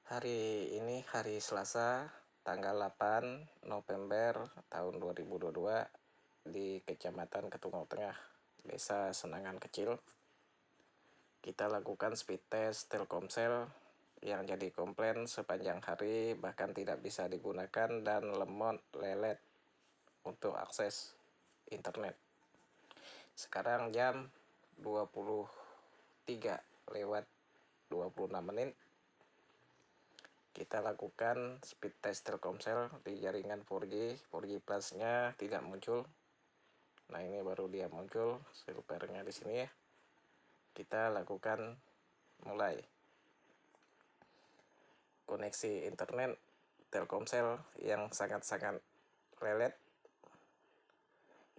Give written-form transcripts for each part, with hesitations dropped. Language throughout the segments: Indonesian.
Hari ini hari Selasa, tanggal 8 November tahun 2022 di Kecamatan Ketungau Tengah, Desa Senangan Kecil. Kita lakukan speed test Telkomsel yang jadi komplain sepanjang hari, bahkan tidak bisa digunakan dan lemot lelet untuk akses internet. Sekarang jam 23:26. Kita lakukan speed test Telkomsel di jaringan 4G. 4G Plus-nya tidak muncul. Nah, ini baru dia muncul silvernya di sini ya. Kita lakukan mulai koneksi internet Telkomsel yang sangat-sangat lelet.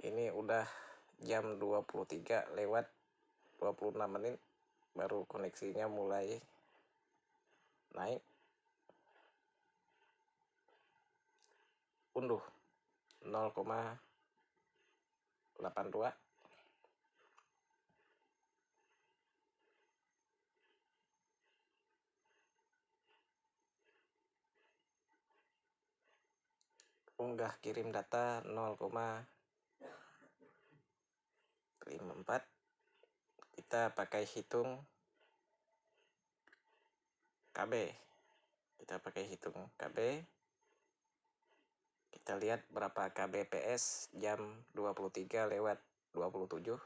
Ini udah jam 23:26 baru koneksinya mulai naik. Unduh 0,82. Unggah kirim data 0,54. Kita pakai hitung KB. Kita lihat berapa kbps jam 23:27.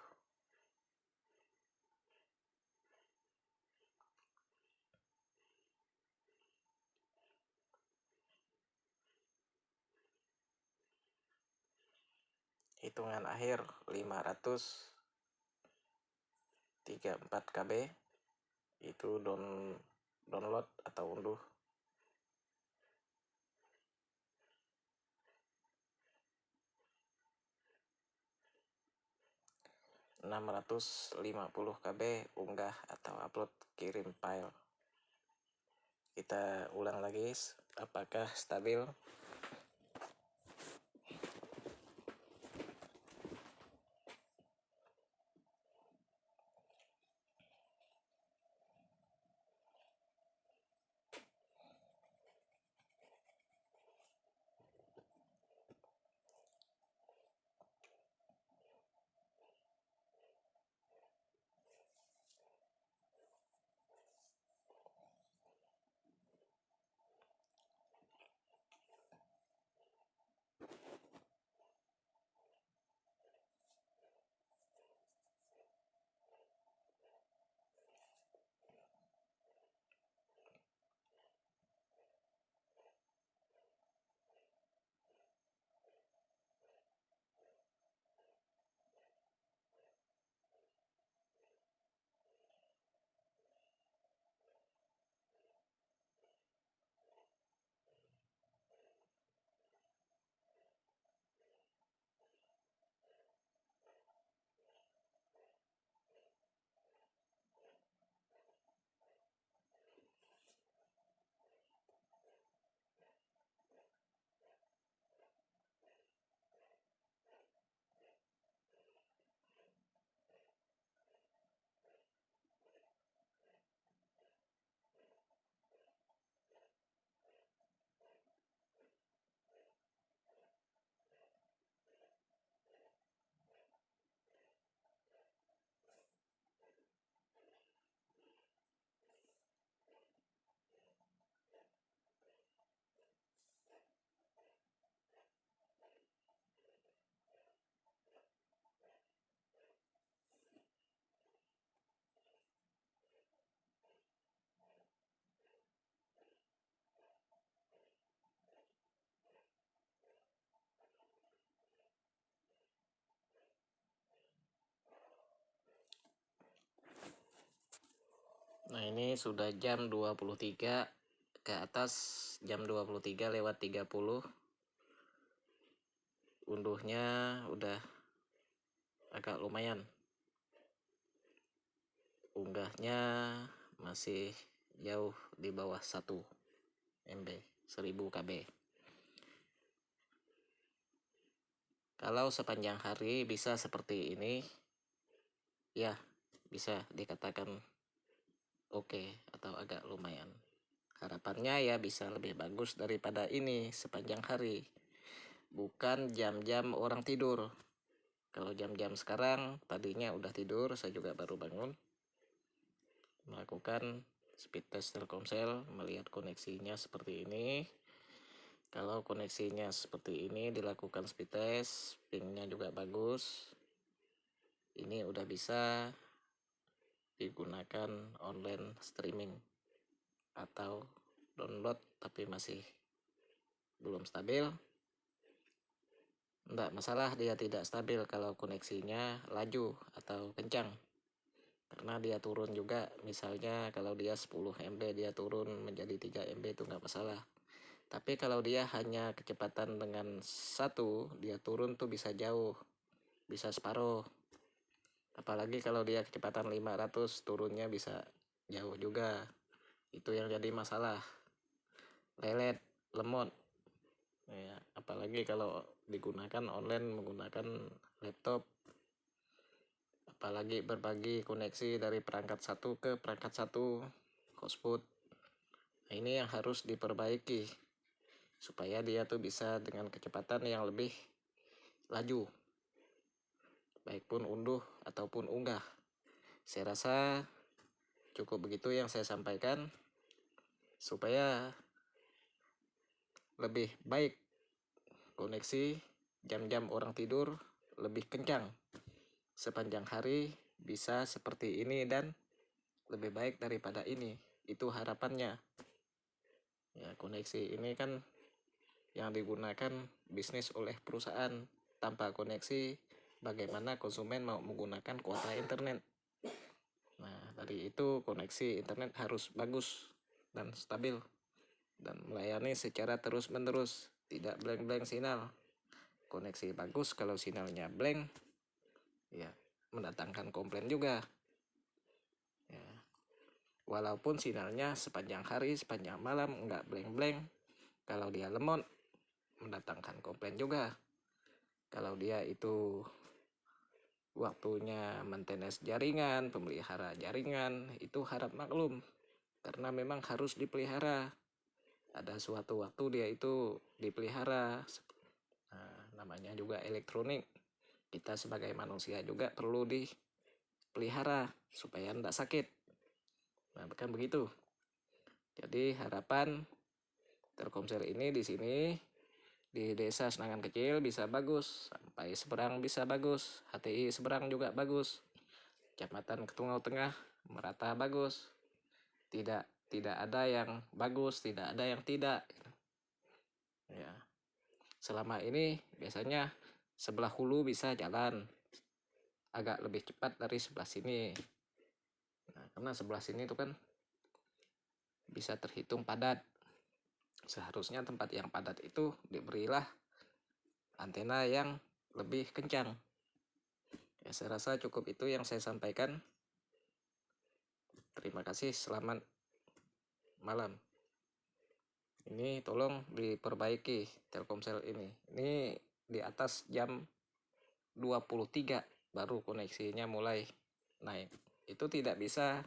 Hitungan akhir 534 KB. Itu download atau unduh. (650 KB unggah atau upload kirim file). Kita ulang lagi, apakah stabil? Nah, ini sudah jam 23 ke atas, jam 23:30. Unduhnya udah agak lumayan. Unggahnya masih jauh di bawah 1 MB, 1000 KB. Kalau sepanjang hari bisa seperti ini, ya bisa dikatakan oke atau agak lumayan. Harapannya ya bisa lebih bagus daripada ini sepanjang hari, bukan jam-jam orang tidur. Kalau jam-jam sekarang, tadinya udah tidur, saya juga baru bangun, melakukan speed test Telkomsel, melihat koneksinya seperti ini. Kalau koneksinya seperti ini, dilakukan speed test, pingnya juga bagus, ini udah bisa digunakan online streaming atau download tapi masih belum stabil. Enggak masalah dia tidak stabil kalau koneksinya laju atau kencang, karena dia turun juga. Misalnya kalau dia 10 MB dia turun menjadi 3 MB itu nggak masalah. Tapi kalau dia hanya kecepatan dengan 1, dia turun tuh bisa jauh, bisa separuh. Apalagi kalau dia kecepatan 500, turunnya bisa jauh juga. Itu yang jadi masalah, lelet, lemot ya. Apalagi kalau digunakan online menggunakan laptop, apalagi berbagi koneksi dari perangkat satu ke perangkat satu, hotspot. Nah, ini yang harus diperbaiki supaya dia tuh bisa dengan kecepatan yang lebih laju, baik pun unduh ataupun unggah. Saya rasa cukup begitu yang saya sampaikan, supaya lebih baik koneksi jam-jam orang tidur lebih kencang sepanjang hari, bisa seperti ini dan lebih baik daripada ini. Itu harapannya ya. Koneksi ini kan yang digunakan bisnis oleh perusahaan. Tanpa koneksi, bagaimana konsumen mau menggunakan kuota internet? Nah, dari itu koneksi internet harus bagus dan stabil dan melayani secara terus-menerus, tidak blank-blank sinyal. Koneksi bagus, kalau sinyalnya blank ya mendatangkan komplain juga ya. Walaupun sinyalnya sepanjang hari, sepanjang malam nggak blank-blank, kalau dia lemot mendatangkan komplain juga. Kalau dia itu waktunya maintenance jaringan, pemelihara jaringan, itu harap maklum, karena memang harus dipelihara. Ada suatu waktu dia itu dipelihara. Nah, namanya juga elektronik, kita sebagai manusia juga perlu dipelihara supaya tidak sakit. Nah, bukan begitu. Jadi harapan Telkomsel ini di sini di desa Senangan Kecil bisa bagus, sampai seberang bisa bagus, HTI seberang juga bagus, Kecamatan Ketungau Tengah merata bagus. Tidak ada yang bagus, tidak ada yang tidak ya. Selama ini biasanya sebelah hulu bisa jalan agak lebih cepat dari sebelah sini. Nah, karena sebelah sini itu kan bisa terhitung padat. Seharusnya tempat yang padat itu diberilah antena yang lebih kencang ya. Saya rasa cukup itu yang saya sampaikan. Terima kasih, selamat malam. Ini tolong diperbaiki Telkomsel ini. Ini di atas jam 23 baru koneksinya mulai naik. Itu tidak bisa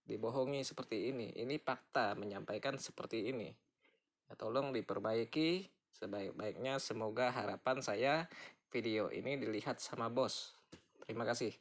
dibohongi seperti ini. Ini fakta menyampaikan seperti ini ya. Tolong diperbaiki sebaik-baiknya. Semoga harapan saya video ini dilihat sama bos. Terima kasih.